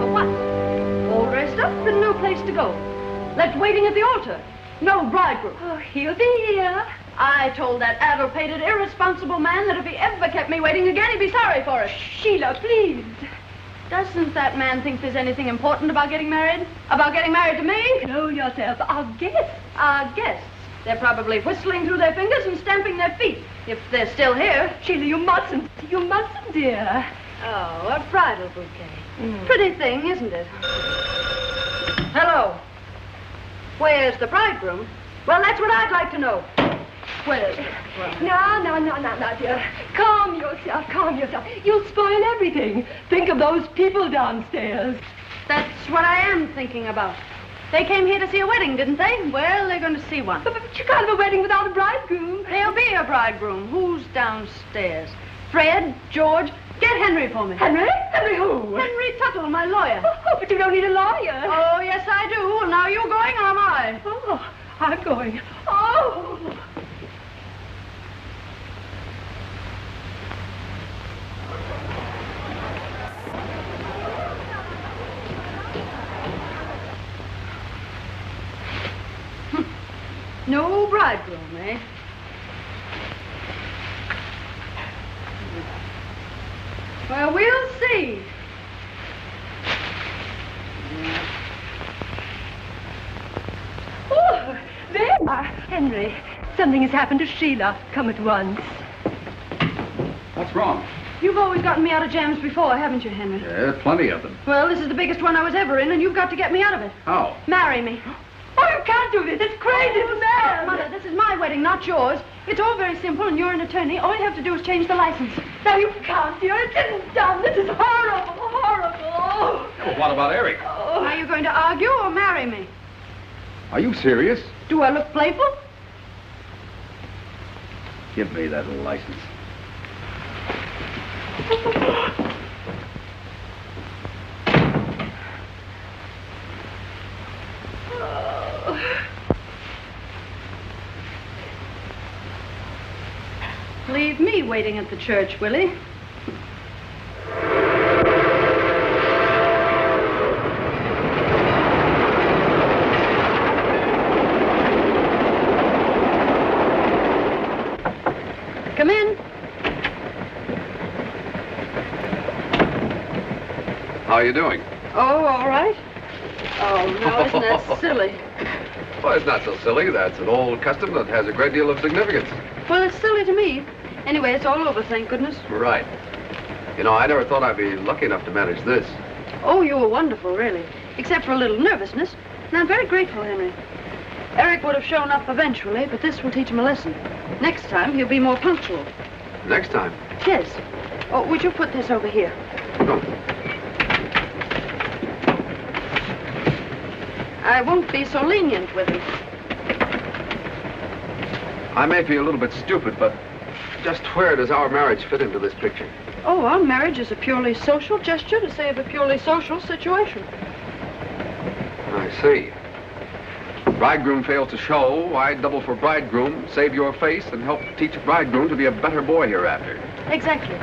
For what? All dressed up and no place to go. Left waiting at the altar. No bridegroom. Oh, he'll be here. I told that addle-pated, irresponsible man that if he ever kept me waiting again, he'd be sorry for it. Sheila, please. Doesn't that man think there's anything important about getting married? About getting married to me? Control yourself. Our guests. Our guests. They're probably whistling through their fingers and stamping their feet. If they're still here. Sheila, you mustn't. You mustn't, dear. Oh, a bridal bouquet. Pretty thing, isn't it? Hello. Where's the bridegroom? Well, that's what I'd like to know. Where's the bridegroom? No, dear. Calm yourself, calm yourself. You'll spoil everything. Think of those people downstairs. That's what I am thinking about. They came here to see a wedding, didn't they? Well, they're going to see one. But you can't have a wedding without a bridegroom. There'll be a bridegroom. Who's downstairs? Fred? George? Get Henry for me. Henry? Henry who? Henry Tuttle, my lawyer. Oh, but you don't need a lawyer. Oh, yes, I do. Now you going or am I? Oh, I'm going. Oh! No bridegroom, eh? Well, we'll see. Oh, there. Henry, something has happened to Sheila. Come at once. What's wrong? You've always gotten me out of jams before, haven't you, Henry? Yeah, plenty of them. Well, this is the biggest one I was ever in, and you've got to get me out of it. How? Marry me. Oh, you can't do this. It's crazy. It's mad. Mother, this is my wedding, not yours. It's all very simple, and you're an attorney. All you have to do is change the license. Now, you can't, dear. It isn't done. This is horrible, horrible. Oh. Well, what about Eric? Oh. Are you going to argue or marry me? Are you serious? Do I look playful? Give me that license. Leave me waiting at the church, Willie. Come in. How are you doing? Oh, all right. Oh, no, isn't that silly? Well, it's not so silly. That's an old custom that has a great deal of significance. Well, it's silly to me. Anyway, it's all over, thank goodness. Right. You know, I never thought I'd be lucky enough to manage this. Oh, you were wonderful, really. Except for a little nervousness. And I'm very grateful, Henry. Eric would have shown up eventually, but this will teach him a lesson. Next time, he'll be more punctual. Next time? Yes. Oh, would you put this over here? No. I won't be so lenient with him. I may be a little bit stupid, but just where does our marriage fit into this picture? Oh, our marriage is a purely social gesture to save a purely social situation. I see. Bridegroom fails to show, I double for bridegroom, save your face, and help teach bridegroom to be a better boy hereafter. Exactly.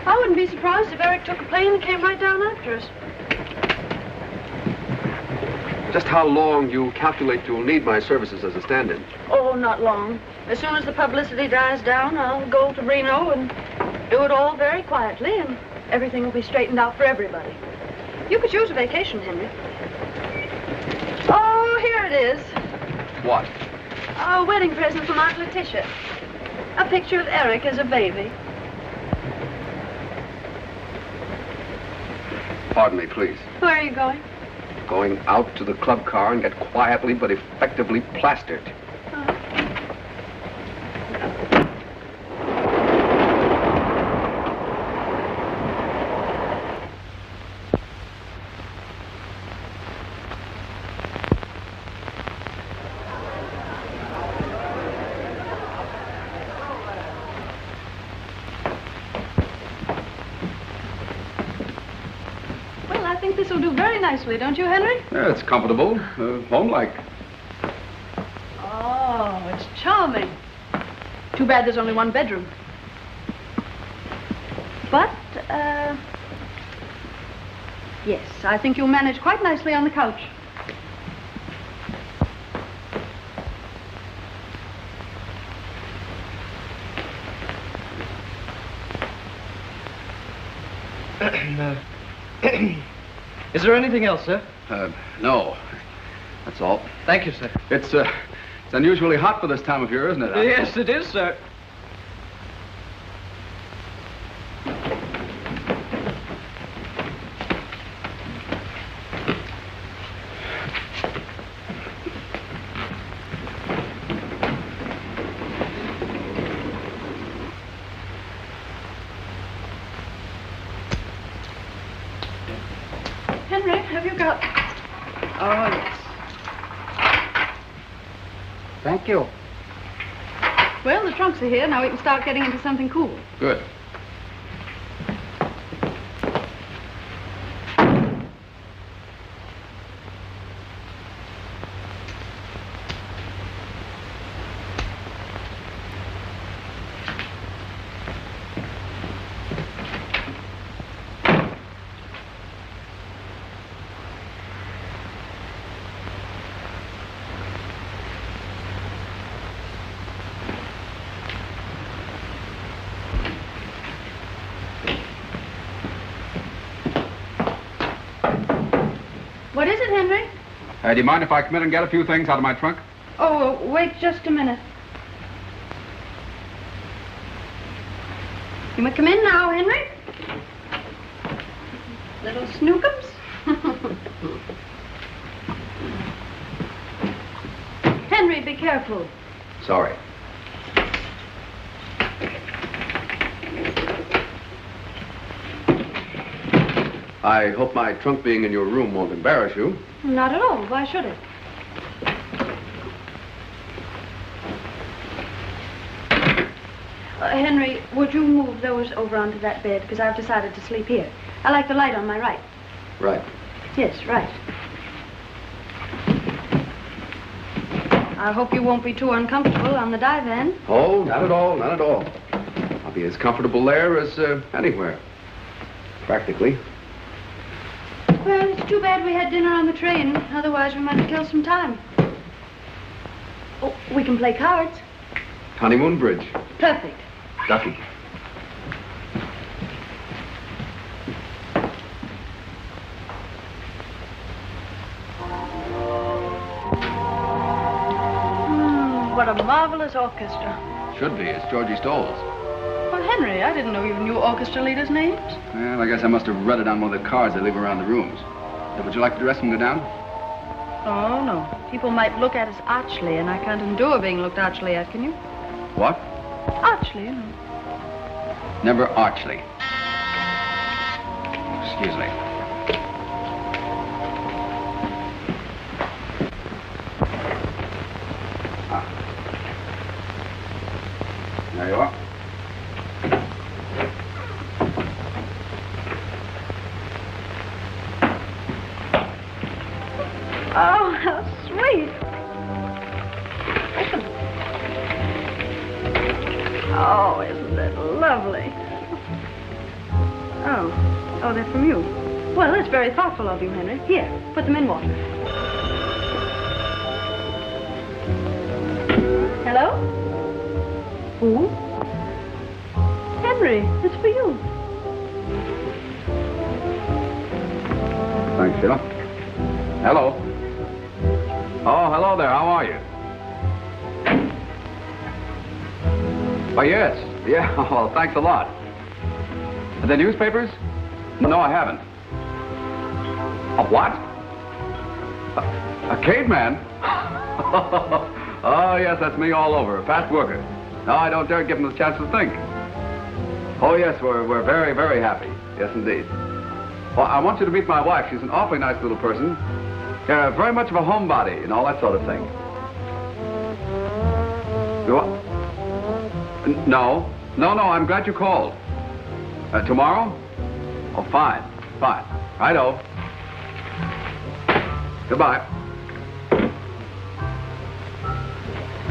I wouldn't be surprised if Eric took a plane and came right down after us. Just how long do you calculate you'll need my services as a stand-in? Oh, not long. As soon as the publicity dies down, I'll go to Reno and do it all very quietly, and everything will be straightened out for everybody. You could use a vacation, Henry. Oh, here it is. What? A wedding present from Aunt Letitia. A picture of Eric as a baby. Pardon me, please. Where are you going? Going out to the club car and get quietly but effectively plastered. This'll do very nicely, don't you, Henry? Yeah, it's comfortable, home-like. Oh, it's charming. Too bad there's only one bedroom. Yes, I think you'll manage quite nicely on the couch. Is there anything else, sir? No. That's all. Thank you, sir. It's unusually hot for this time of year, isn't it? Yes, it is, sir. Henry, have you got... Oh, yes. Thank you. Well, the trunks are here. Now we can start getting into something cool. Good. What is it, Henry? Do you mind if I come in and get a few things out of my trunk? Oh, wait just a minute. You may come in now, Henry. Little snookums. Henry, be careful. Sorry. I hope my trunk being in your room won't embarrass you. Not at all. Why should it? Henry, would you move those over onto that bed? Because I've decided to sleep here. I like the light on my right. Right. Yes, right. I hope you won't be too uncomfortable on the divan. Oh, not at all, not at all. I'll be as comfortable there as anywhere. Practically. Well, it's too bad we had dinner on the train. Otherwise, we might have killed some time. Oh, we can play cards. Honeymoon bridge. Perfect. Ducky. What a marvelous orchestra. Should be. It's Georgie Stoll's. Well, Henry, I didn't know you knew orchestra leaders' names. Well, I guess I must have read it on one of the cards they leave around the rooms. Would you like the rest of them to go down? Oh, no. People might look at us archly, and I can't endure being looked archly at, can you? What? Archly, you know. Never archly. Excuse me. There you are. Oh, how sweet. Oh, isn't it lovely? Oh, they're from you. Well, that's very thoughtful of you, Henry. Here, put them in water. Hello? Who? Henry, it's for you. Thanks, Sheila. Hello. Oh, hello there. How are you? Oh, yes. Yeah, well, thanks a lot. The newspapers? No, I haven't. A what? A caveman? Oh, yes, that's me all over. A fast worker. No, I don't dare give him the chance to think. Oh, yes, we're very, very happy. Yes, indeed. Well, I want you to meet my wife. She's an awfully nice little person. Very much of a homebody and all that sort of thing. No, I'm glad you called. Tomorrow? Oh, fine. Righto. Goodbye.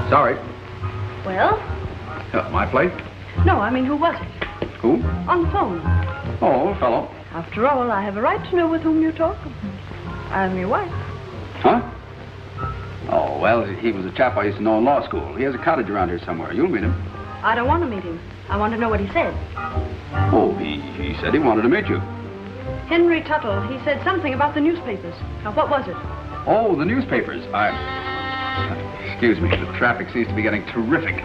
Sorry. Well? My place? No, I mean, who was it? Who? On the phone. Oh, a fellow. After all, I have a right to know with whom you talk. I'm your wife. Huh? Oh, well, he was a chap I used to know in law school. He has a cottage around here somewhere. You'll meet him. I don't want to meet him. I want to know what he said. Oh, he said he wanted to meet you. Henry Tuttle, he said something about the newspapers. Now, what was it? Oh, the newspapers. Excuse me, the traffic seems to be getting terrific.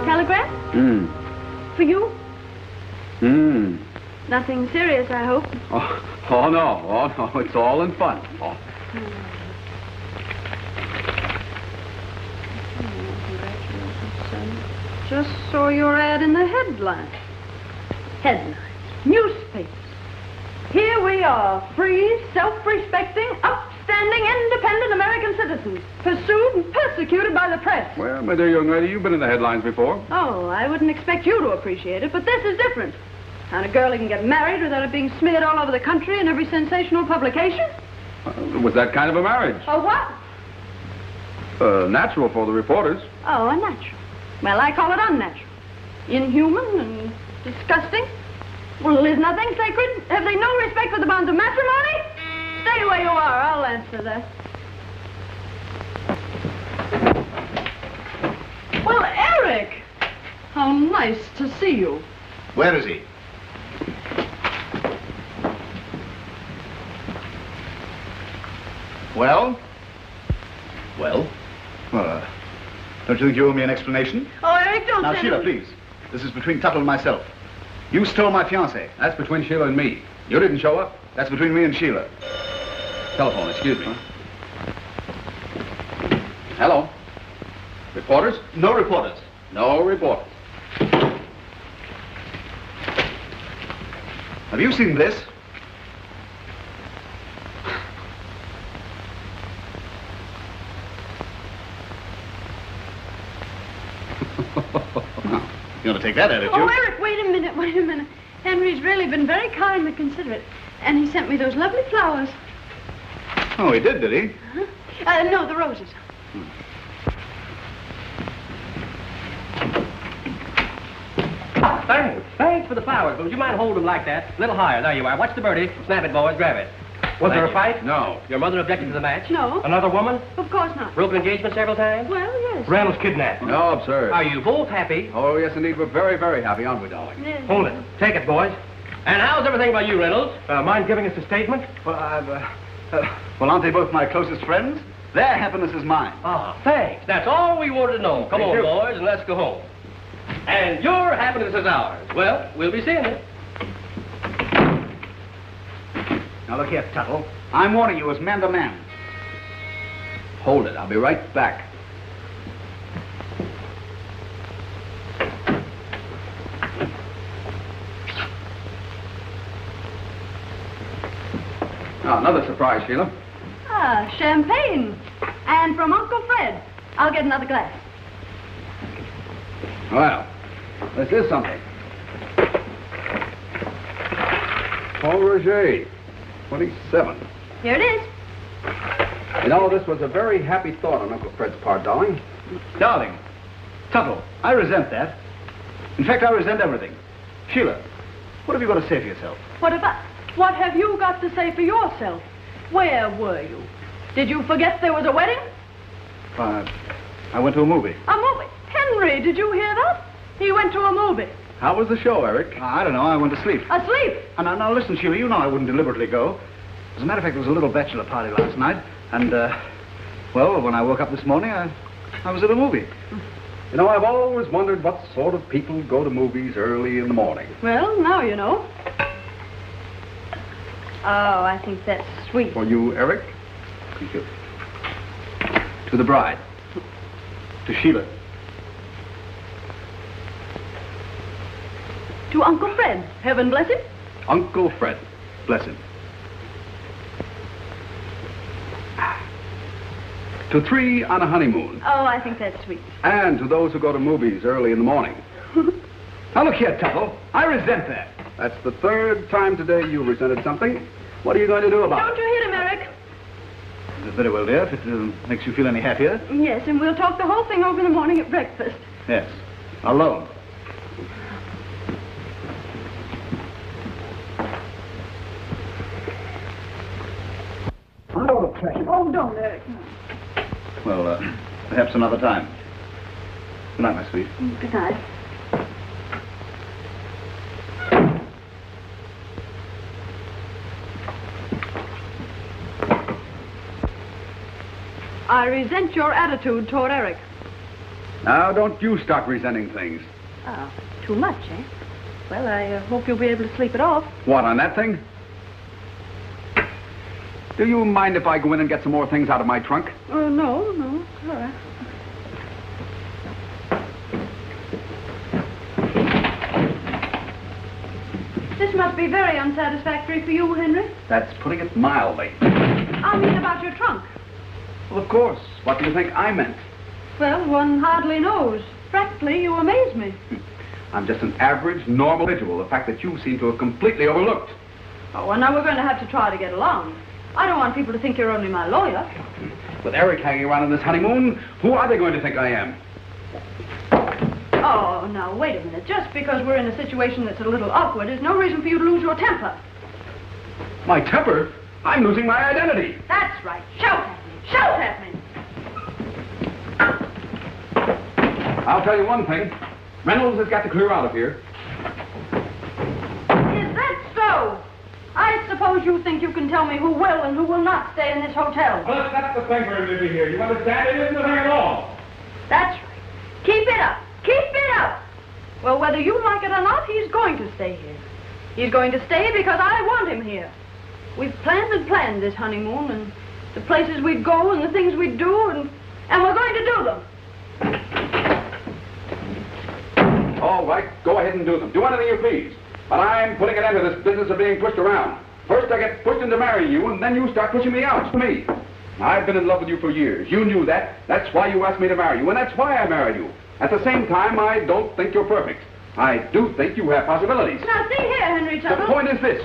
Telegram? For you? Nothing serious, I hope. Oh, no. It's all in fun. Oh. Just saw your ad in the headlines. Headlines. Newspapers. Here we are, free, self-respecting, upstanding, independent American citizens, pursued and persecuted by the press. Well, my dear young lady, you've been in the headlines before. Oh, I wouldn't expect you to appreciate it, but this is different. And a girl can get married without it being smeared all over the country in every sensational publication. Was that kind of a marriage? A what? Natural for the reporters. Oh, unnatural. Well, I call it unnatural. Inhuman and disgusting. Well, is nothing sacred? Have they no respect for the bonds of matrimony? Stay where you are. I'll answer that. Well, Eric! How nice to see you. Where is he? Well? Well, don't you think you owe me an explanation? Oh, Eric, don't Now, say Sheila, no. please. This is between Tuttle and myself. You stole my fiance. That's between Sheila and me. You didn't show up. That's between me and Sheila. Telephone, excuse me. Hello? Reporters? No reporters. No reporters. Have you seen this? You want to take that attitude? Oh, Eric, wait a minute. Henry's really been very kind and considerate. And he sent me those lovely flowers. Oh, he did he? Uh-huh. No, the roses. Thanks for the flowers, but would you mind holding them like that? A little higher. There you are. Watch the birdie. Snap it, boys. Grab it. Was there a fight? No. Your mother objected to the match? No. Another woman? Of course not. Broken engagement several times? Well, yes. Reynolds kidnapped. No, absurd. Are you both happy? Oh, yes, indeed. We're very, very happy, aren't we, darling? Yes. Hold it. Take it, boys. And how's everything by you, Reynolds? Mind giving us a statement? Well, well, aren't they both my closest friends? Their happiness is mine. Ah, thanks. That's all we wanted to know. Come on, boys, and let's go home. And your happiness is ours. Well, we'll be seeing you. Now, look here, Tuttle. I'm warning you as man to man. Hold it. I'll be right back. Now, another surprise, Sheila. Ah, champagne. And from Uncle Fred. I'll get another glass. Well, this is something. Paul Roger, 27. Here it is. You know, this was a very happy thought on Uncle Fred's part, darling. Darling, Tuttle, I resent that. In fact, I resent everything. Sheila, what have you got to say for yourself? What have you got to say for yourself? Where were you? Did you forget there was a wedding? I went to a movie. A movie? Henry, did you hear that? He went to a movie. How was the show, Eric? I don't know, I went to sleep. Asleep? Now, listen, Sheila, you know I wouldn't deliberately go. As a matter of fact, there was a little bachelor party last night, and, well, when I woke up this morning, I was at a movie. You know, I've always wondered what sort of people go to movies early in the morning. Well, now you know. Oh, I think that's sweet. For you, Eric? Thank you. To the bride. To Sheila. To Uncle Fred. Heaven bless him. Uncle Fred. Bless him. To 3 on a honeymoon. Oh, I think that's sweet. And to those who go to movies early in the morning. Now, look here, Tuttle. I resent that. That's the third time today you resented something. What are you going to do about it? Don't you hit him, Eric? Very well, dear, if it makes you feel any happier. Yes, and we'll talk the whole thing over in the morning at breakfast. Yes. Alone. Oh, don't, Eric. Well, perhaps another time. Good night, my sweet. Good night. I resent your attitude toward Eric. Now, don't you start resenting things. Oh, too much, eh? Well, I hope you'll be able to sleep it off. What, on that thing? Do you mind if I go in and get some more things out of my trunk? No. All right. This must be very unsatisfactory for you, Henry. That's putting it mildly. I mean about your trunk. Well, of course. What do you think I meant? Well, one hardly knows. Practically, you amaze me. I'm just an average, normal individual. The fact that you seem to have completely overlooked. Oh, well, now we're going to have to try to get along. I don't want people to think you're only my lawyer. With Eric hanging around on this honeymoon, who are they going to think I am? Oh, now, wait a minute. Just because we're in a situation that's a little awkward is no reason for you to lose your temper. My temper? I'm losing my identity. That's right. Shout at me. Shout at me. I'll tell you one thing. Reynolds has got to clear out of here. Is that so? I suppose you think you can tell me who will and who will not stay in this hotel. Well, that's the thing for him to be here. You understand? It isn't the thing at all. That's right. Keep it up. Keep it up. Well, whether you like it or not, he's going to stay here. He's going to stay because I want him here. We've planned this honeymoon and the places we'd go and the things we'd do, and we're going to do them. All right, go ahead and do them. Do anything you please. But I'm putting an end to this business of being pushed around. First I get pushed into marrying you, and then you start pushing me out. Me. I've been in love with you for years. You knew that. That's why you asked me to marry you, and that's why I married you. At the same time, I don't think you're perfect. I do think you have possibilities. Now, see here, Henry Tuttle. The point is this.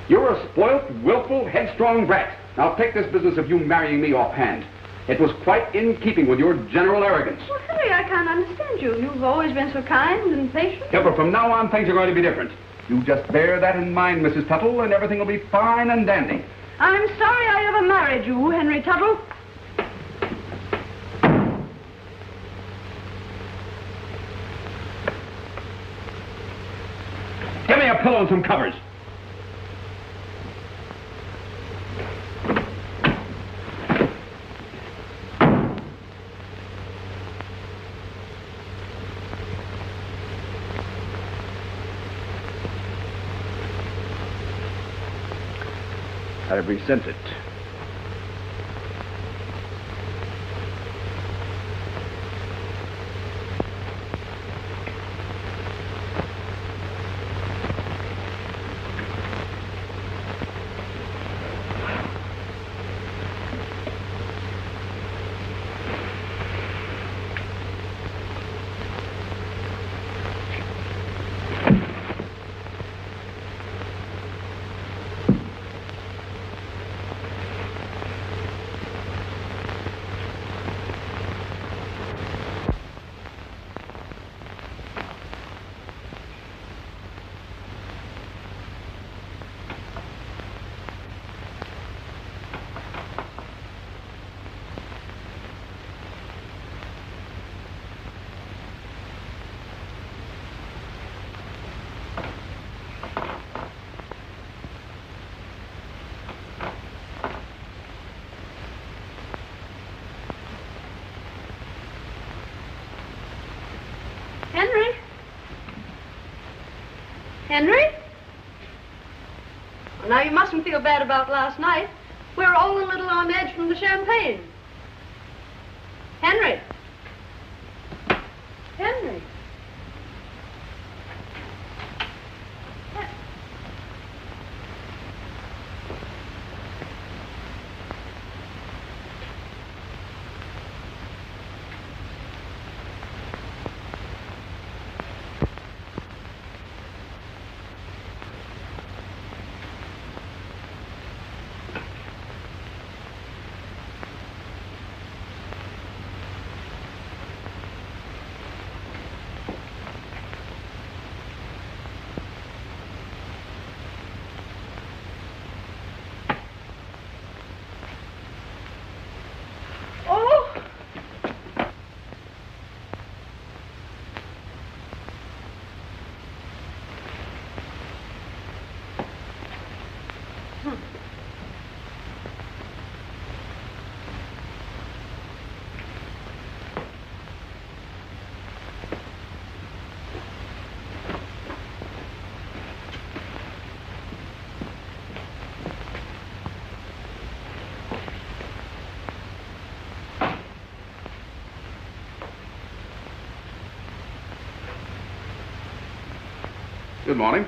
You're a spoilt, willful, headstrong brat. Now, take this business of you marrying me offhand. It was quite in keeping with your general arrogance. Well, Henry, I can't understand you. You've always been so kind and patient. Yeah, but from now on, things are going to be different. You just bear that in mind, Mrs. Tuttle, and everything will be fine and dandy. I'm sorry I ever married you, Henry Tuttle. Give me a pillow and some covers. I resent it. Henry? Well, now, you mustn't feel bad about last night. We're all a little on edge from the champagne. Henry? Henry? Good morning.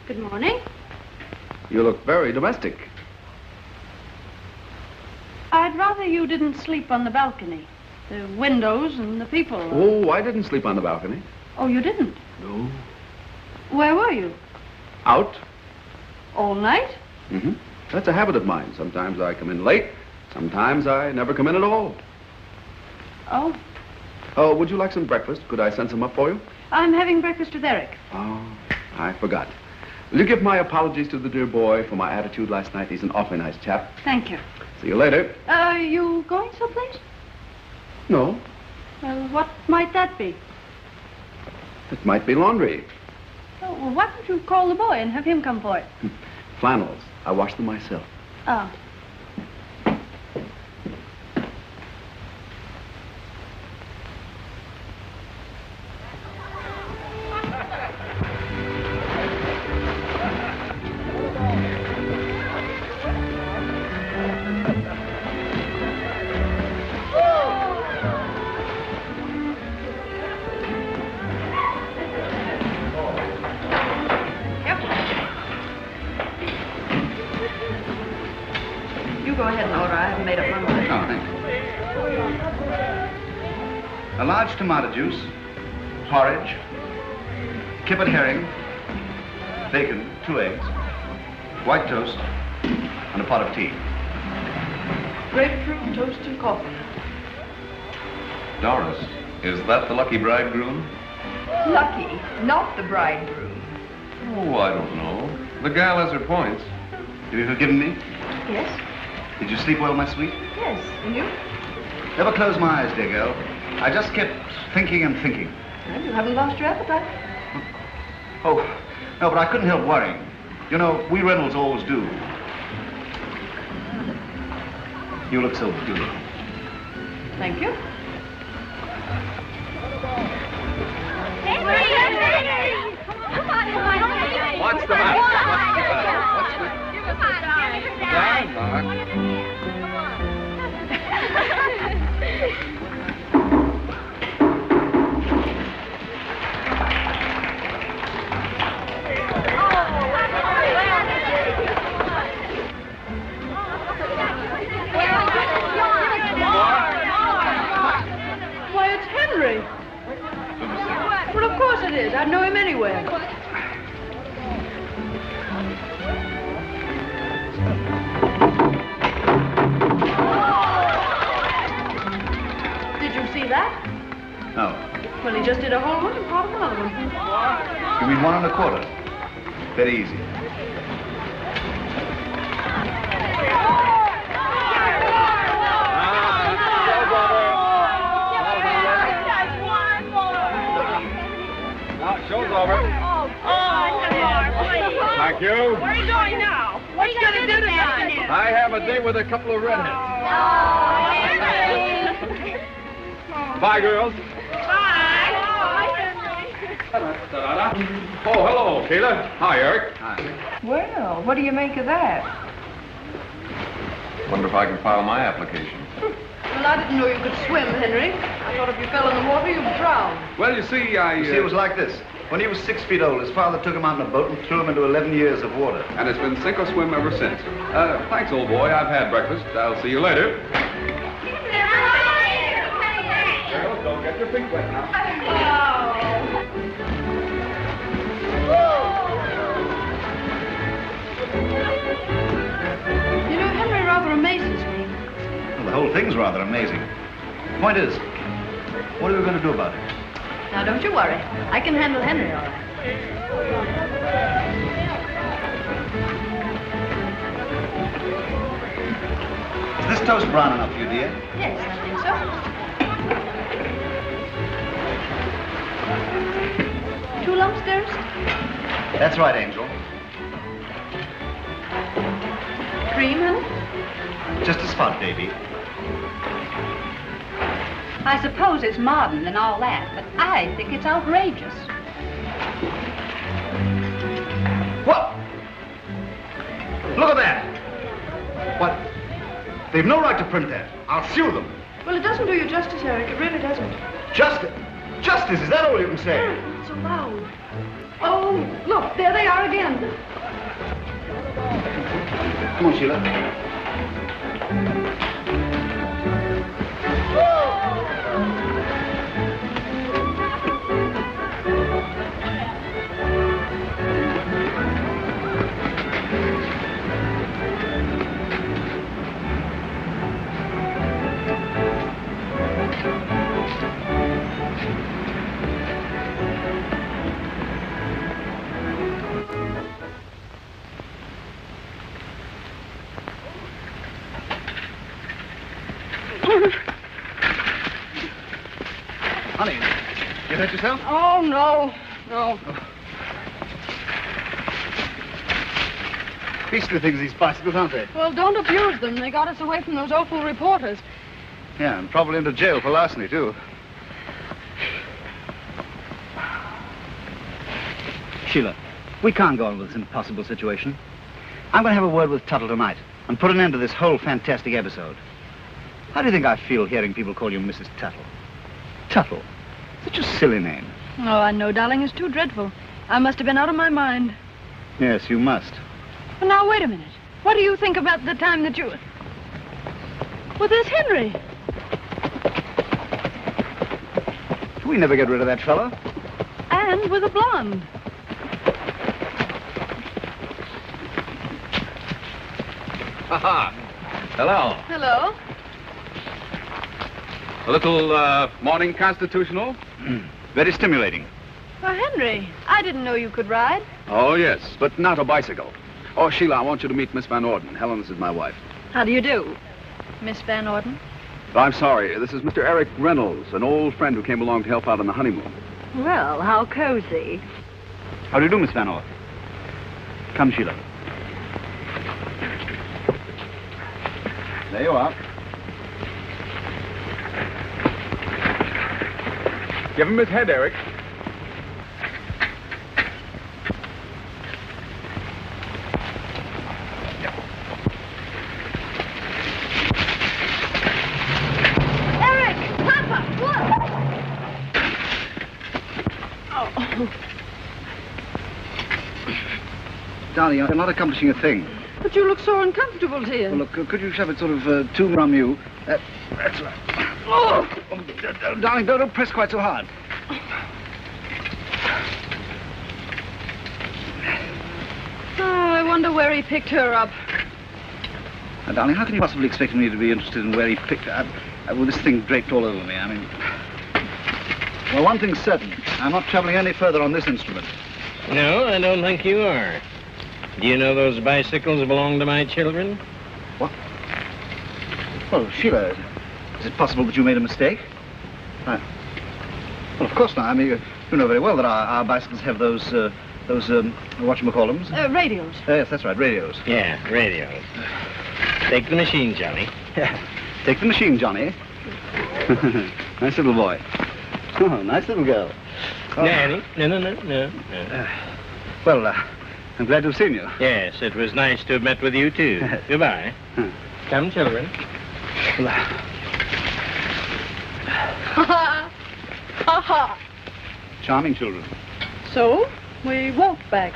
Good morning. You look very domestic. I'd rather you didn't sleep on the balcony. The windows and the people. Oh, I didn't sleep on the balcony. Oh, you didn't? No. Where were you? Out? All night? Mm-hmm. That's a habit of mine. Sometimes I come in late. Sometimes I never come in at all. Oh. Oh, would you like some breakfast? Could I send some up for you? I'm having breakfast with Eric. Oh, I forgot. Will you give my apologies to the dear boy for my attitude last night? He's an awfully nice chap. Thank you. See you later. Are you going someplace? No, Well, what might that be? it might be laundry. Oh, well, why don't you call the boy and have him come for it? Flannels. I wash them myself. Oh. Go ahead and order. I haven't made up my mind. Oh, thank you. A large tomato juice, porridge, kippered herring, bacon, 2 eggs, white toast, and a pot of tea. Grapefruit, toast, and coffee. Doris, is that the lucky bridegroom? Lucky, not the bridegroom. Oh, I don't know. The gal has her points. Have you forgiven me? Yes? Did you sleep well, my sweet? Yes. And you? Never close my eyes, dear girl. I just kept thinking and thinking. Well, you haven't lost your appetite. Oh, no, but I couldn't help worrying. You know, we Reynolds always do. You look so beautiful. Thank you. What's the matter? Why, it's Henry. Well, of course it is. I'd know him anywhere. Did you see that? No. Well, he just did a whole one and part of another one. You mean 1 1/4? Very easy. Show's over. Thank you. Where are you going now? What are you going to do tonight? I have a date with a couple of redheads. Bye, girls. Bye. Oh, hello, Sheila. Hi, Eric. Hi. Well, what do you make of that? Wonder if I can file my application. Well, I didn't know you could swim, Henry. I thought if you fell in the water, you'd drown. Well, you see, You see, it was like this. When he was 6 feet old, his father took him out in a boat and threw him into 11 years of water. And it's been sink or swim ever since. Thanks, old boy. I've had breakfast. I'll see you later. Girls, don't get your feet wet now. You know, Henry rather amazes me. Well, the whole thing's rather amazing. Point is, what are we going to do about it? Now, don't you worry. I can handle Henry all right. Is this toast brown enough for you, dear? Yes, I think so. 2 lumps, dearest? That's right, Angel. cream, honey? Just a spot, baby. I suppose it's modern and all that, but I think it's outrageous. What? Look at that. What? They've no right to print that. I'll sue them. Well, it doesn't do you justice, Eric. It really doesn't. Justice? Justice, is that all you can say? Not so loud. Oh, look, there they are again. Come on, Sheila. Honey, you hurt yourself? Oh, no. No. Beastly things, these bicycles, aren't they? Well, don't abuse them. They got us away from those awful reporters. Yeah, and probably into jail for larceny, too. Sheila, we can't go on with this impossible situation. I'm going to have a word with Tuttle tonight and put an end to this whole fantastic episode. How do you think I feel hearing people call you Mrs. Tuttle? Tuttle. Such a silly name. Oh, I know, darling. It's too dreadful. I must have been out of my mind. Yes, you must. But now, wait a minute. What do you think about the time that you... Well, there's Henry. We never get rid of that fellow. And with a blonde. Ha-ha. Hello. Hello. A little, morning constitutional? Very stimulating. Oh, Henry, I didn't know you could ride. Oh, yes, but not a bicycle. Oh, Sheila, I want you to meet Miss Van Orden. Helen, this is my wife. How do you do, Miss Van Orden? I'm sorry. This is Mr. Eric Reynolds, an old friend who came along to help out on the honeymoon. Well, how cozy. How do you do, Miss Van Orden? Come, Sheila. There you are. Give him his head, Eric. Eric! Papa! Look! Oh. Darling, you're not accomplishing a thing. But you look so uncomfortable here. Well, look, could you shove it sort of two from you? That's right. Oh! Darling, don't press quite so hard. Oh, I wonder where he picked her up. Now, darling, how can you possibly expect me to be interested in where he picked her up? With this thing draped all over me, I mean... Well, one thing's certain. I'm not traveling any further on this instrument. No, I don't think you are. Do you know those bicycles belong to my children? What? Well, Sheila, is it possible that you made a mistake? Well, of course not. I mean, you know very well that our bicycles have those whatchamacallums? Radios. Yes, that's right, radios. Yeah, radios. Take the machine, Johnny. Yeah. Take the machine, Johnny. Nice little boy. Oh, nice little girl. Oh. Nanny? No. Well, I'm glad to have seen you. Yes, it was nice to have met with you, too. Goodbye. Come, children. Ha ha! Charming children. So, we walked back.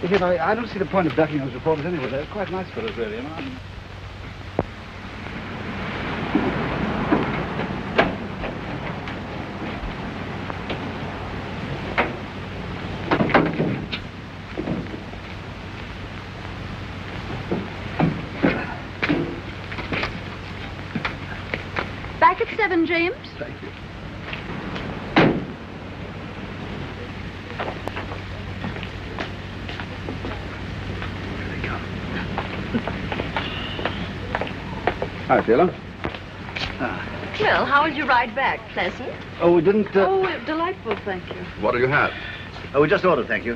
Because I don't see the point of ducking those reporters anyway. They're quite nice fellows, really, you know. Back at 7, James. Thank you. Hi, Sheila. Well, how was your ride back? Pleasant? Oh, we didn't... Oh, delightful, thank you. What do you have? Oh, we just ordered, thank you.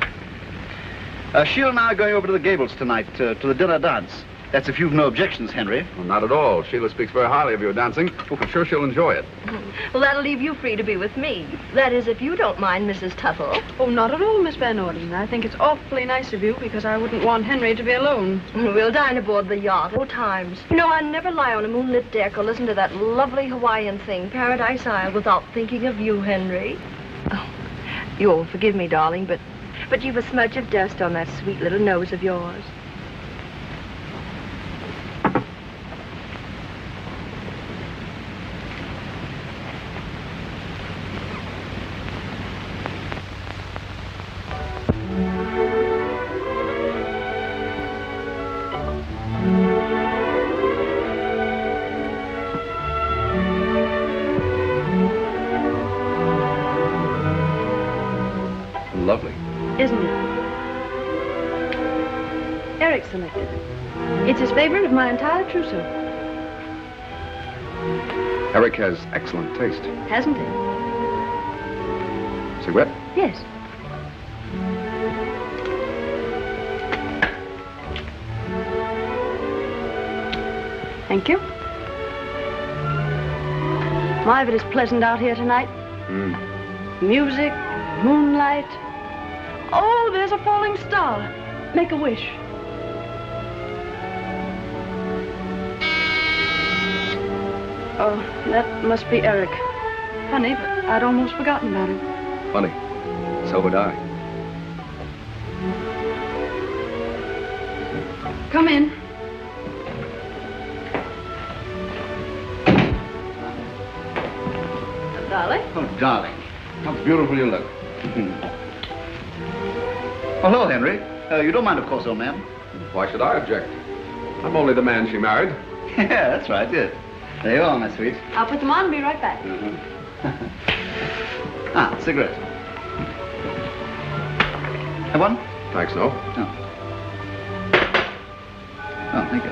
Sheila and I are going over to the Gables tonight, to the dinner dance. That's if you've no objections, Henry. Well, not at all. Sheila speaks very highly of your dancing. I'm sure she'll enjoy it. Well, that'll leave you free to be with me. That is, if you don't mind, Mrs. Tuttle. Oh, not at all, Miss Van Orden. I think it's awfully nice of you because I wouldn't want Henry to be alone. We'll dine aboard the yacht. Oh, times. You know, I never lie on a moonlit deck or listen to that lovely Hawaiian thing, Paradise Isle, without thinking of you, Henry. Oh, you'll forgive me, darling, but you've a smudge of dust on that sweet little nose of yours. Lovely. Isn't it? Eric selected it. It's his favorite of my entire trousseau. Eric has excellent taste. Hasn't he? Cigarette? Yes. Thank you. My, but it's pleasant out here tonight. Music, moonlight. Oh, there's a falling star. Make a wish. Oh, that must be Eric. Funny, but I'd almost forgotten about him. Funny. So would I. Come in. Darling? Oh, darling. How beautiful you look. Hello, Henry. You don't mind, of course, old man. Why should I object? I'm only the man she married. Yeah, that's right, yes. There you are, my sweet. I'll put them on and be right back. Cigarette. Have one? Thanks, no. Oh, thank you.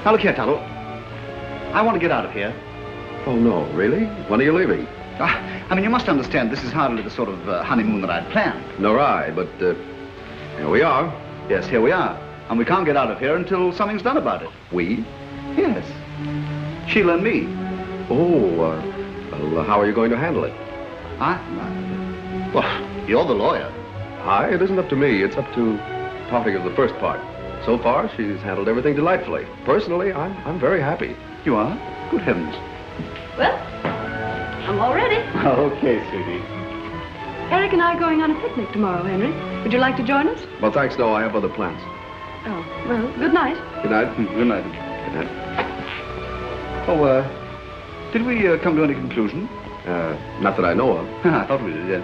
Now, look here, Tuttle. I want to get out of here. Oh, no, really? When are you leaving? I mean, you must understand, this is hardly the sort of honeymoon that I'd planned. Nor I, but here we are. Yes, here we are. And we can't get out of here until something's done about it. We? Yes. Sheila and me. Oh, well, how are you going to handle it? Well, you're the lawyer. It isn't up to me. It's up to party of the first part. So far, she's handled everything delightfully. Personally, I'm very happy. You are? Good heavens. Well, I'm all ready. Okay, sweetie. Eric and I are going on a picnic tomorrow, Henry. Would you like to join us? Well, thanks, no. I have other plans. Oh, well, good night. Good night. Good night. Good night. Oh, did we come to any conclusion? Not that I know of. I thought we did, yeah.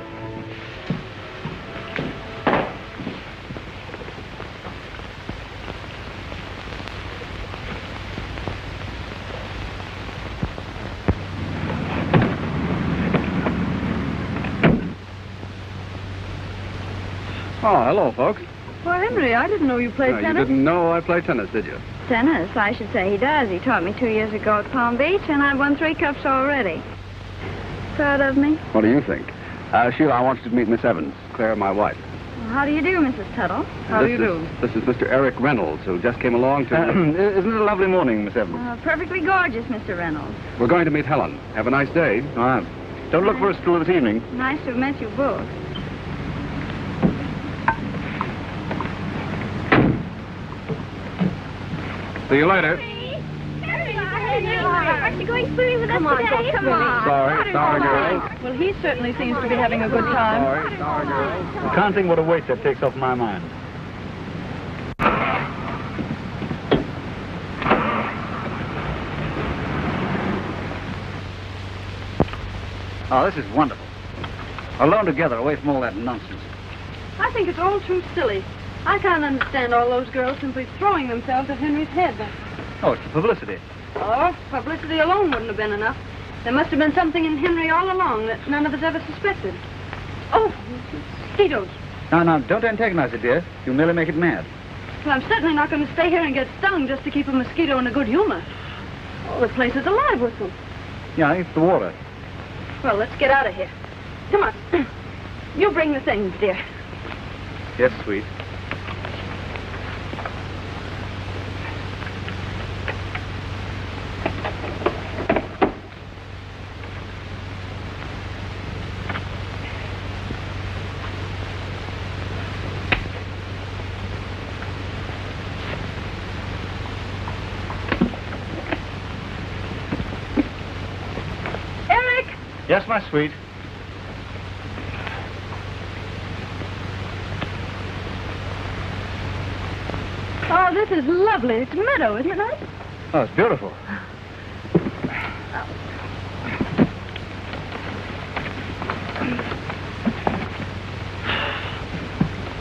Oh, hello, folks. Well, Henry, I didn't know you played tennis. You didn't know I play tennis, did you? Tennis? I should say he does. He taught me 2 years ago at Palm Beach, and I've won 3 cups already. Proud of me? What do you think? Sheila, I want you to meet Miss Evans, Claire, my wife. Well, how do you do, Mrs. Tuttle? How do you do? This is Mr. Eric Reynolds, who just came along to... Isn't it a lovely morning, Miss Evans? Perfectly gorgeous, Mr. Reynolds. We're going to meet Helen. Have a nice day. Don't look for us till this evening. Nice to have met you both. See you later. Aren't you going swimming with us today? Come on. Sorry, girls. Well, he certainly seems to be having a good time. Sorry, girls. You can't think what a weight that takes off my mind. Oh, this is wonderful. Alone together, away from all that nonsense. I think it's all too silly. I can't understand all those girls simply throwing themselves at Henry's head. Oh, it's the publicity. Oh, publicity alone wouldn't have been enough. There must have been something in Henry all along that none of us ever suspected. Oh, mosquitoes. Now, don't antagonize it, dear. You'll merely make it mad. Well, I'm certainly not going to stay here and get stung just to keep a mosquito in a good humor. Oh, the place is alive with them. Yeah, it's the water. Well, let's get out of here. Come on. You bring the things, dear. Yes, sweet. Yes, my sweet. Oh, this is lovely. It's a meadow, isn't it, Nigh? Oh, it's beautiful.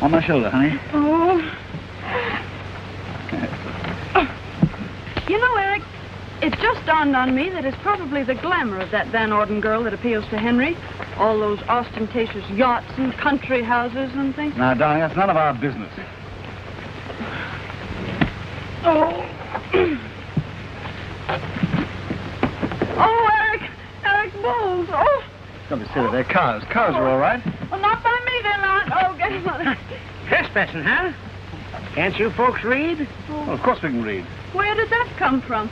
On my shoulder, honey. Oh. You know, Eric, it just dawned on me that it's probably the glamour of that Van Orden girl that appeals to Henry. All those ostentatious yachts and country houses and things. Now, darling, that's none of our business. Oh. Oh, Eric, bulls. Oh. Don't be silly, they're cows. Cows are all right. Well, not by me, they're not. Oh, get him on. Trespassing, huh? Can't you folks read? Well, of course we can read. Where did that come from?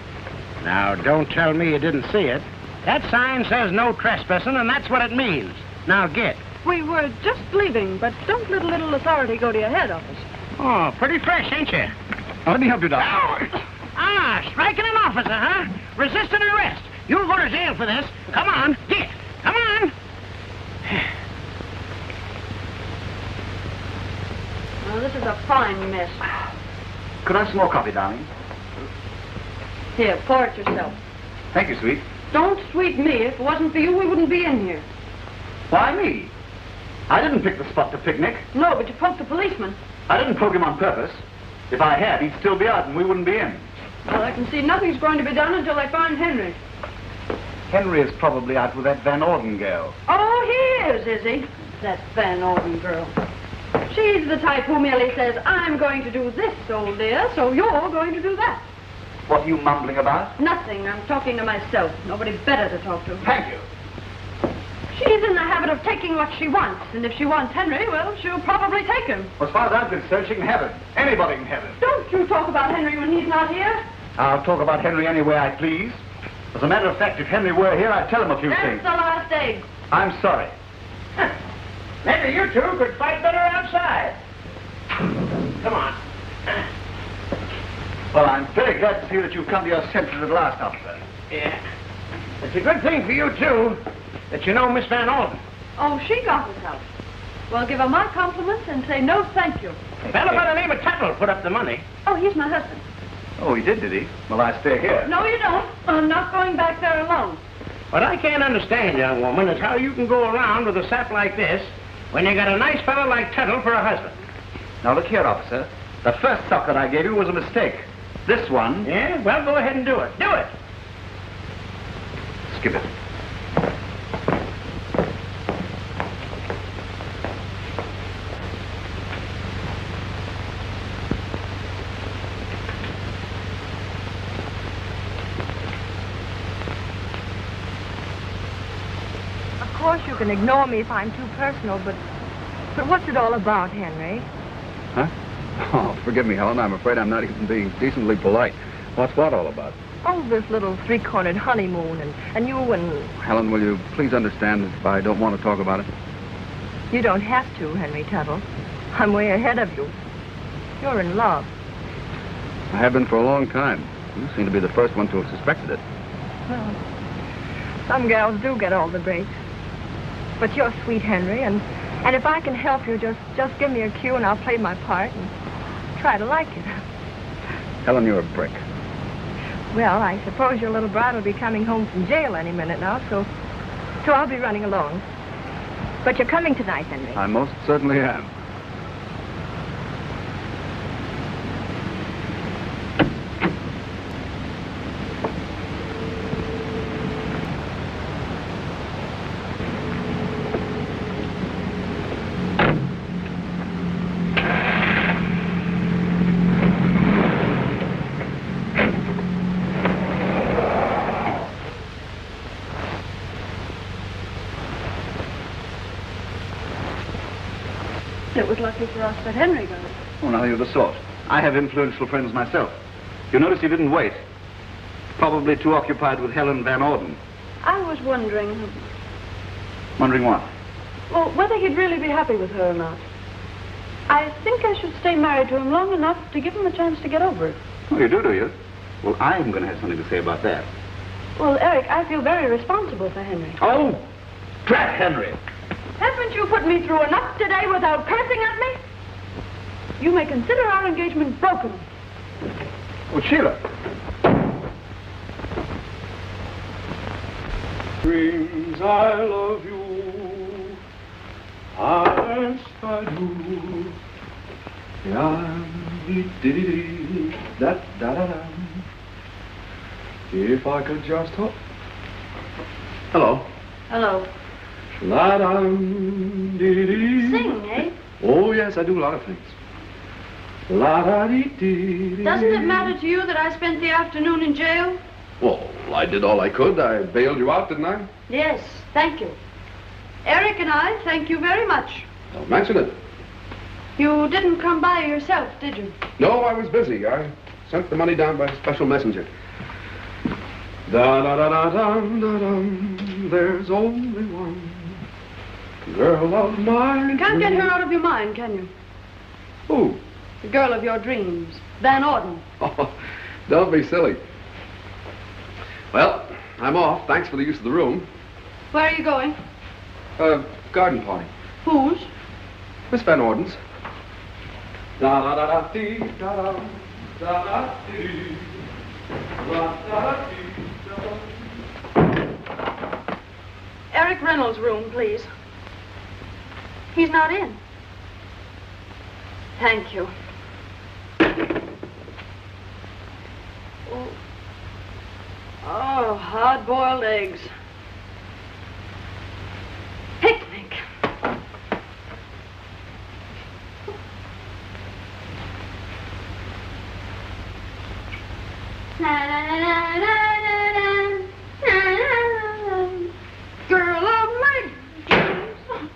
Now, don't tell me you didn't see it. That sign says no trespassing, and that's what it means. Now, get. We were just leaving, but don't let a little authority go to your head office. Oh, pretty fresh, ain't you? Now, let me help you, darling. Striking an officer, huh? Resisting arrest. You'll go to jail for this. Come on, get. Come on. Well, this is a fine mess. Could I have some more coffee, darling? Here, pour it yourself. Thank you, sweet. Don't sweet me. If it wasn't for you, we wouldn't be in here. Why me? I didn't pick the spot to picnic. No, but you poked the policeman. I didn't poke him on purpose. If I had, he'd still be out and we wouldn't be in. Well, I can see nothing's going to be done until they find Henry. Henry is probably out with that Van Orden girl. Oh, he is he? That Van Orden girl. She's the type who merely says, I'm going to do this, old dear, so you're going to do that. What are you mumbling about? Nothing. I'm talking to myself. Nobody better to talk to. Thank you. She's in the habit of taking what she wants, and if she wants Henry, well, she'll probably take him. Well, as far as I'm concerned, she can have him. Anybody can have him. Don't you talk about Henry when he's not here. I'll talk about Henry any way I please. As a matter of fact, if Henry were here, I'd tell him a few That's things. the last egg. I'm sorry. Maybe you two could fight better outside. Come on. Well, I'm very glad to see that you've come to your senses at last, officer. Yeah. It's a good thing for you, too, that you know Miss Van Orden. Oh, she got his house. Well, give her my compliments and say no thank you. A fellow by the name of Tuttle put up the money. Oh, he's my husband. Oh, he did he? Well, I stay here. No, you don't. I'm not going back there alone. What I can't understand, young woman, is how you can go around with a sap like this when you got a nice fellow like Tuttle for a husband. Now, look here, officer. The first sock that I gave you was a mistake. This one... Yeah? Well, go ahead and do it. Do it! Skip it. Of course, you can ignore me if I'm too personal, but what's it all about, Henry? Huh? Oh, forgive me, Helen. I'm afraid I'm not even being decently polite. What's what all about? Oh, this little three-cornered honeymoon, and you and... Helen, will you please understand if I don't want to talk about it? You don't have to, Henry Tuttle. I'm way ahead of you. You're in love. I have been for a long time. You seem to be the first one to have suspected it. Well, some gals do get all the breaks. But you're sweet, Henry, and if I can help you, just give me a cue and I'll play my part and try to like it. Helen, you're a brick. Well, I suppose your little bride will be coming home from jail any minute now, so I'll be running along. But you're coming tonight, Henry. I most certainly am. It was lucky for us that Henry got it. Oh, nothing of the sort. I have influential friends myself. You notice he didn't wait. Probably too occupied with Helen Van Orden. I was wondering, Wondering what? well, whether he'd really be happy with her or not. I think I should stay married to him long enough to give him a chance to get over it. Oh, you do you? Well, I'm going to have something to say about that. Well, Eric, I feel very responsible for Henry. Oh, drat Henry. Haven't you put me through enough today without cursing at me? You may consider our engagement broken. Oh, Sheila. Dreams, I love you. Yes, I do. Da-da-da. If I could just hope. Hello. Hello. La-dum, dee-dee-dee. Sing, eh? Oh, yes, I do a lot of things. La-da-dee-dee-dee. Doesn't it matter to you that I spent the afternoon in jail? Well, I did all I could. I bailed you out, didn't I? Yes, thank you. Eric and I thank you very much. Don't mention it. You didn't come by yourself, did you? No, I was busy. I sent the money down by special messenger. Da-da-da-da-dum-da-dum. There's only one girl of mine. You can't get her out of your mind, can you? Who? The girl of your dreams, Van Orden. Oh, don't be silly. Well, I'm off. Thanks for the use of the room. Where are you going? Garden party. Whose? Miss Van Orden's. Da-da-da-da-dee-da-dum, da-da-dee, da-da-dee-da-dum. Eric Reynolds' room, please. He's not in. Thank you. Oh, hard-boiled eggs. Picnic. Girl of my dreams.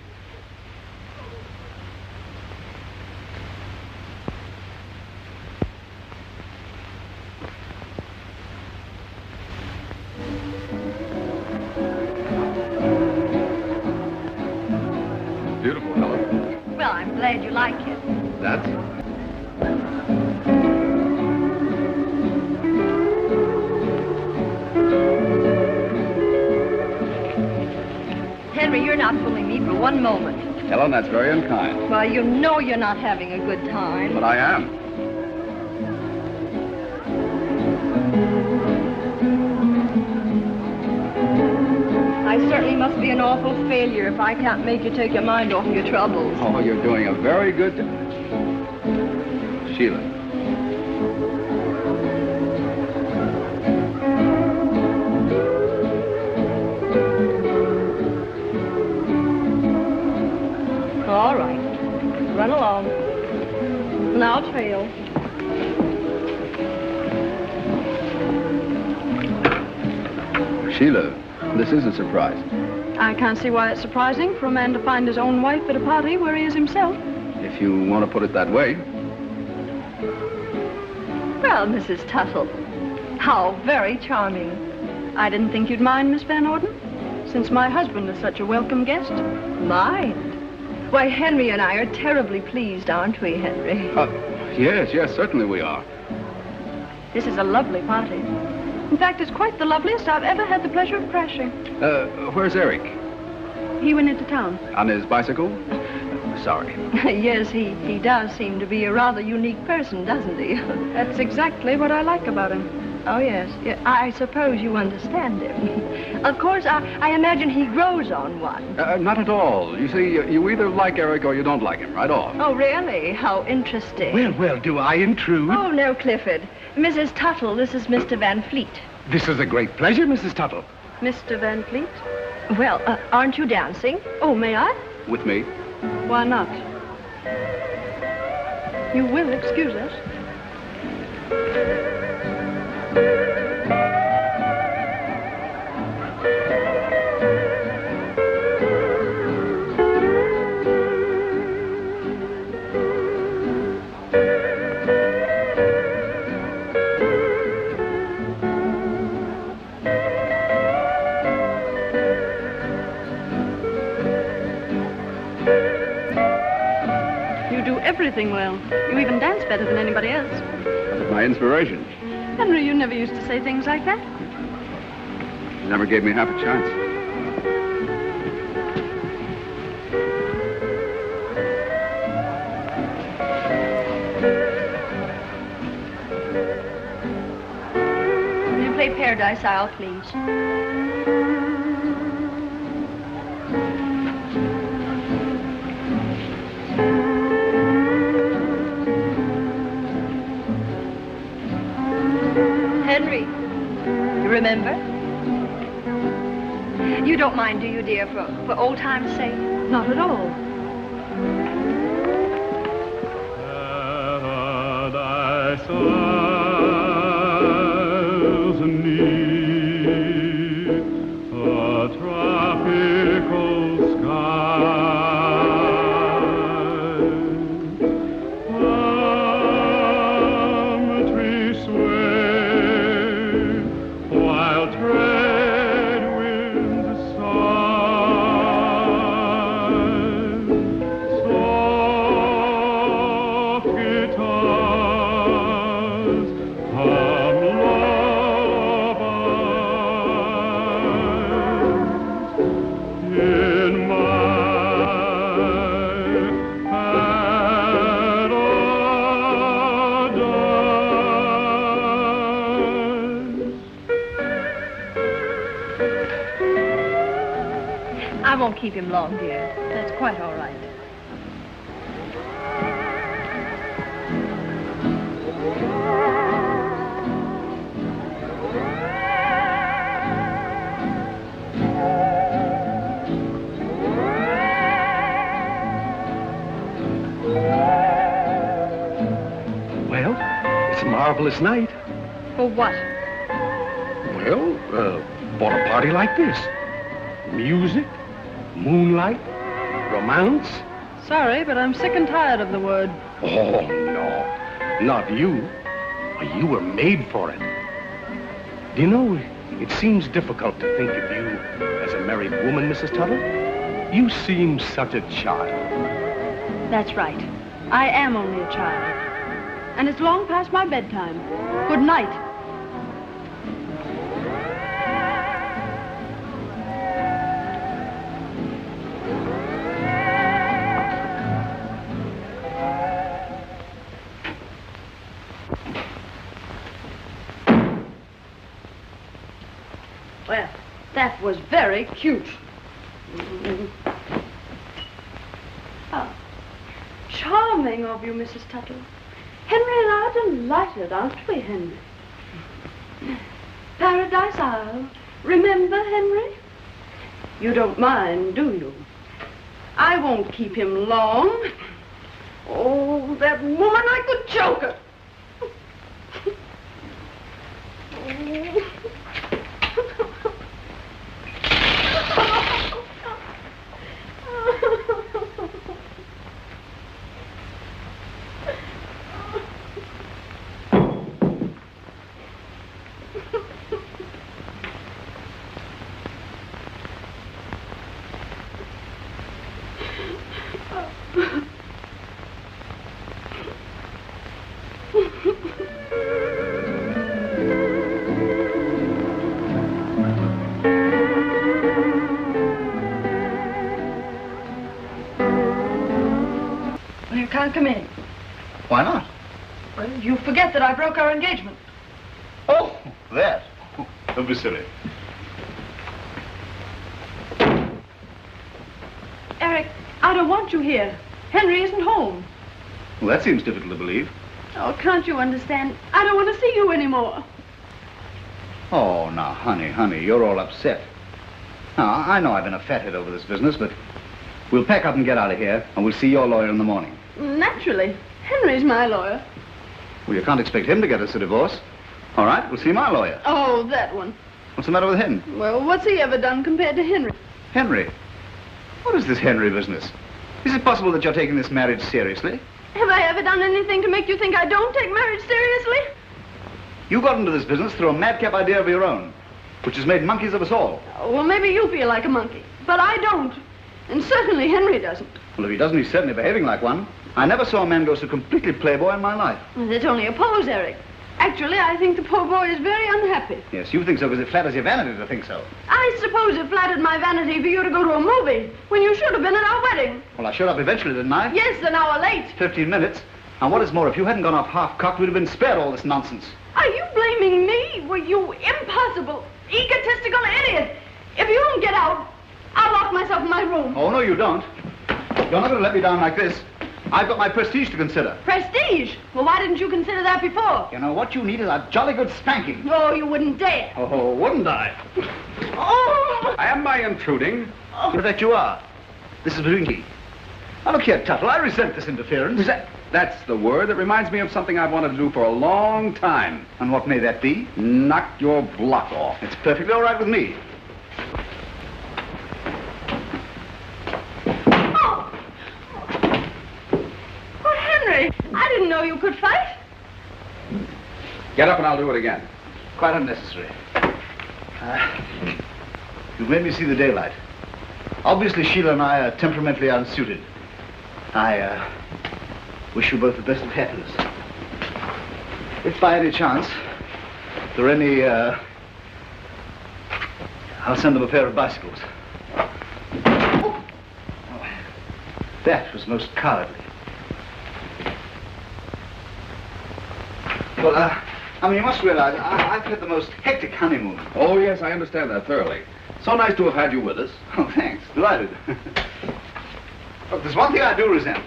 Beautiful, Helen. Well, I'm glad you like it. That's... Henry, you're not fooling me for one moment. Helen, that's very unkind. Well, you know you're not having a good time. But I am. I certainly must be an awful failure if I can't make you take your mind off your troubles. Oh, you're doing a very good... Sheila. All right. Run along. And I'll trail. Sheila, this is a surprise. I can't see why it's surprising for a man to find his own wife at a party where he is himself. If you want to put it that way. Well, Mrs. Tuttle, how very charming. I didn't think you'd mind, Miss Van Orden, since my husband is such a welcome guest. Mind? Why, Henry and I are terribly pleased, aren't we, Henry? Yes, certainly we are. This is a lovely party. In fact, it's quite the loveliest I've ever had the pleasure of crashing. Where's Eric? He went into town. On his bicycle? Sorry. Yes, he does seem to be a rather unique person, doesn't he? That's exactly what I like about him. Oh, yes. Yeah, I suppose you understand him. Of course, I imagine he grows on one. Not at all. You see, you either like Eric or you don't like him, right off. Oh, really? How interesting. Well, do I intrude? Oh, no, Clifford. Mrs. Tuttle, this is Mr. Van Fleet. This is a great pleasure, Mrs. Tuttle. Mr. Van Fleet? Well, aren't you dancing? Oh, may I? With me? Why not? You will excuse us. everything well. You even dance better than anybody else. That's my inspiration. Henry, you never used to say things like that. You never gave me half a chance. Will you play Paradise Isle, please? Henry, you remember? You don't mind, do you, dear, for old time's sake? Not at all. Paradise Isles neath a tropical sky. Palm trees sway while trade winds sigh. Soft guitars hum lullabies in my paradise. I won't keep him long, dear. That's quite all right. Well, it's a marvelous night. For what? Well, for a party like this. Music, moonlight, romance. Sorry, but I'm sick and tired of the word. Oh, no, not you. You were made for it. Do you know, it seems difficult to think of you as a married woman, Mrs. Tuttle. You seem such a child. That's right. I am only a child. And it's long past my bedtime. Good night. Well, that was very cute. Oh, charming of you, Mrs. Tuttle. Henry and I are delighted, aren't we, Henry? Paradise Isle. Remember, Henry? You don't mind, do you? I won't keep him long. Oh, that woman, I could choke her. You can't come in. Why not? Well, you forget that I broke our engagement. Oh, that. Don't be silly. Eric, I don't want you here. Henry isn't home. Well, that seems difficult to believe. Oh, can't you understand? I don't want to see you anymore. Oh, now, honey, you're all upset. Now, I know I've been a fathead over this business, but we'll pack up and get out of here, and we'll see your lawyer in the morning. Naturally. Henry's my lawyer. Well, you can't expect him to get us a divorce. All right, we'll see my lawyer. Oh, that one. What's the matter with him? Well, what's he ever done compared to Henry? Henry? What is this Henry business? Is it possible that you're taking this marriage seriously? Have I ever done anything to make you think I don't take marriage seriously? You got into this business through a madcap idea of your own, which has made monkeys of us all. Oh, well, maybe you feel like a monkey, but I don't. And certainly Henry doesn't. Well, if he doesn't, he's certainly behaving like one. I never saw a man go so completely playboy in my life. Well, that's only a pose, Eric. Actually, I think the poor boy is very unhappy. Yes, you think so because it flatters your vanity to think so. I suppose it flattered my vanity for you to go to a movie when you should have been at our wedding. Well, I showed up eventually, didn't I? Yes, an hour late. 15 minutes. And what is more, if you hadn't gone off half-cocked, we'd have been spared all this nonsense. Are you blaming me? Well, you impossible, egotistical idiot. If you don't get out, I'll lock myself in my room. Oh, no, you don't. You're not going to let me down like this. I've got my prestige to consider. Prestige? Well, why didn't you consider that before? You know, what you need is a jolly good spanking. No, you wouldn't dare. Oh, wouldn't I? Oh! Am I intruding? In fact, you are. This is between me. Now, look here, Tuttle, I resent this interference. That's the word that reminds me of something I've wanted to do for a long time. And what may that be? Knock your block off. It's perfectly all right with me. I didn't know you could fight. Get up and I'll do it again. Quite unnecessary. You've made me see the daylight. Obviously, Sheila and I are temperamentally unsuited. I wish you both the best of happiness. If by any chance there are any, I'll send them a pair of bicycles. Oh, that was most cowardly. Well, I mean, you must realize, I've had the most hectic honeymoon. Oh, yes, I understand that thoroughly. So nice to have had you with us. Oh, thanks. Delighted. Look, there's one thing I do resent.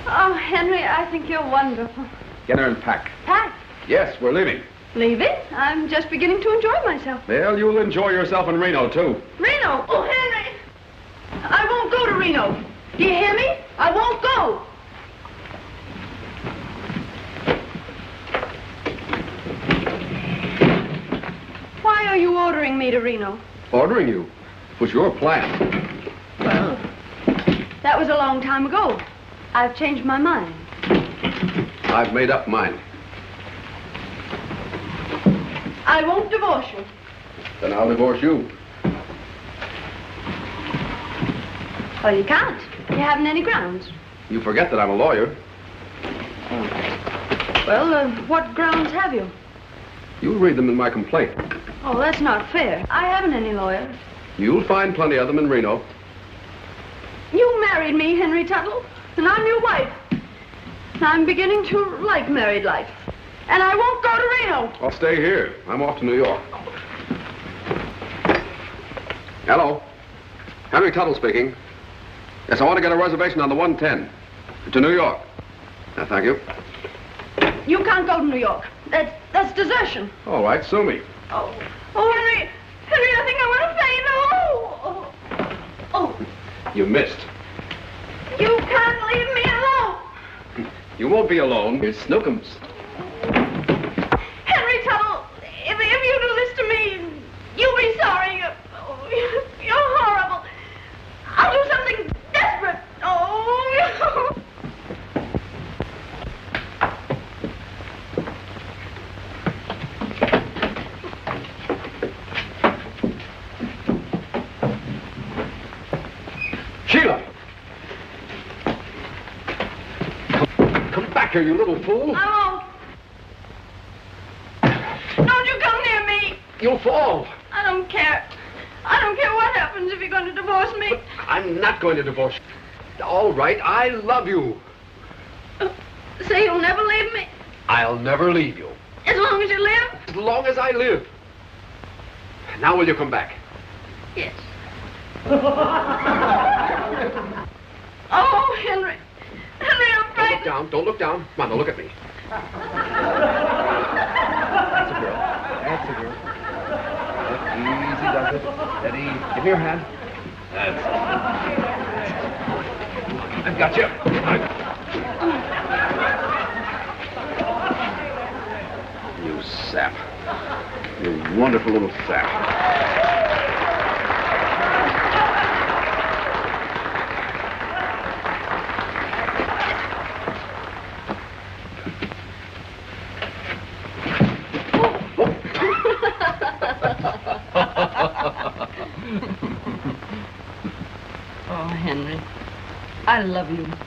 Oh, Henry, I think you're wonderful. Get her and pack. Pack? Yes, we're leaving. Leaving? I'm just beginning to enjoy myself. Well, you'll enjoy yourself in Reno, too. Reno? Oh, Henry! I won't go to Reno. Do you hear me? I won't go. Why are you ordering me to Reno? Ordering you? Was your plan. Well, that was a long time ago. I've changed my mind. I've made up mine. I won't divorce you. Then I'll divorce you. Well, you can't. You haven't any grounds. You forget that I'm a lawyer. Well, what grounds have you? You'll read them in my complaint. Oh, that's not fair. I haven't any lawyers. You'll find plenty of them in Reno. You married me, Henry Tuttle, and I'm your wife. I'm beginning to like married life. And I won't go to Reno. I'll stay here. I'm off to New York. Hello. Henry Tuttle speaking. Yes, I want to get a reservation on the 110 to New York. Thank you. You can't go to New York. That's desertion. All right, sue me. Oh, Henry. Henry, I think I want to faint. Oh. You missed. You can't leave me alone. You won't be alone. Here's Snookums. Henry Tuttle, if you do this to me, you'll be sorry. You're horrible. I'll do something desperate. Oh. Sheila! Come back here, you little fool. I won't. Don't you come near me. You'll fall. I don't care. I don't care what happens if you're going to divorce me. But I'm not going to divorce you. All right, I love you. Say you'll never leave me. I'll never leave you. As long as you live? As long as I live. Now will you come back? Yes. Oh, Henry. Henry, I'm frightened. Don't look down. Don't look down. Come on, now look at me. That's a girl. That's a girl. Easy does it. Steady. Give me your hand. That's it. I've got you. You sap. You wonderful little sap. Oh, Henry, I love you